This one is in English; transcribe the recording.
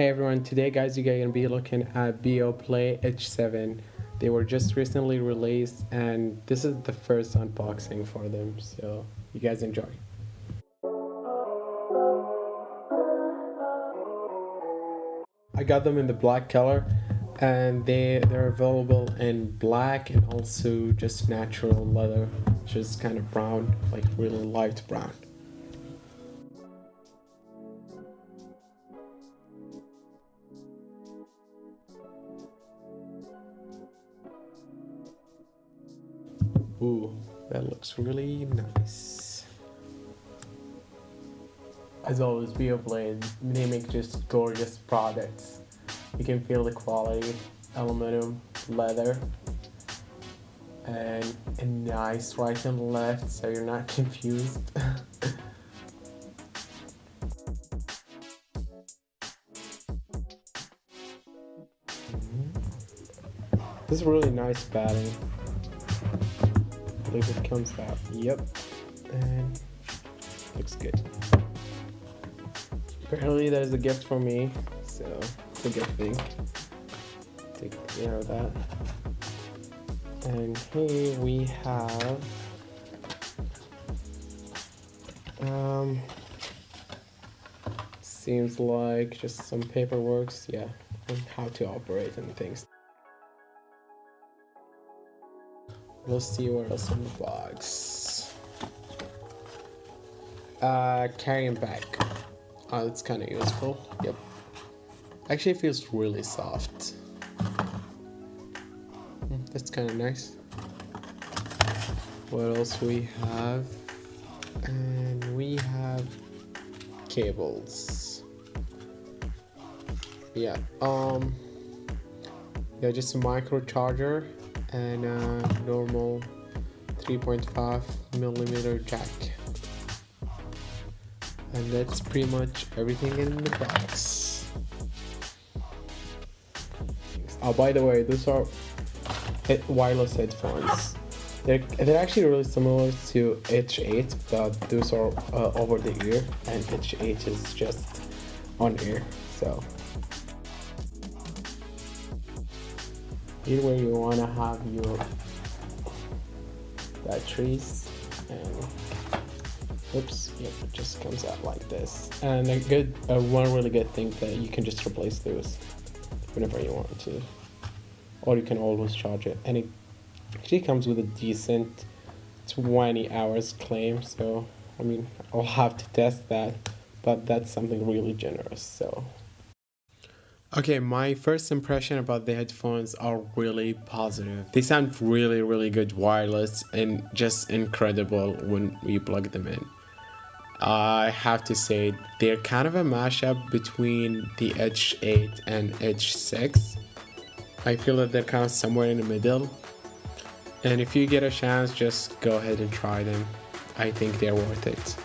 Hey everyone, today guys you guys are gonna be looking at Beoplay H7. They were just recently released and this is the first unboxing for them, so you guys enjoy. I got them in the black color and they're available in black and also just natural leather, which is kind of brown, like really light brown. Ooh, that looks really nice. As always, Beoplay, they make just gorgeous products. You can feel the quality, aluminum, leather, and a nice right and left so you're not confused. This is really nice batting. I believe it comes out. Yep. And looks good. Apparently there's a gift for me, so it's a good thing. Take care of that. And here we have seems like just some paperwork, yeah, on how to operate and things. We'll see what else in the box. Carrying bag. Oh, that's kind of useful. Yep. Actually, it feels really soft. That's kind of nice. What else we have? And we have cables. Yeah. Yeah, just a micro charger and a normal 3.5 millimeter jack. And that's pretty much everything in the box. Oh, by the way, those are wireless headphones. They're actually really similar to H8, but those are over the ear, and H8 is just on ear. So here where you wanna have your batteries, and oops, yep, it just comes out like this. And one really good thing that you can just replace those whenever you want to, or you can always charge it. And it actually comes with a decent 20 hours claim, so I mean I'll have to test that, but that's something really generous. So okay, my first impression about the headphones are really positive. They sound really good wireless and just incredible when you plug them in. I have to say they're kind of a mashup between the H8 and H6. I feel that they're kind of somewhere in the middle. And if you get a chance, just go ahead and try them. I think they're worth it.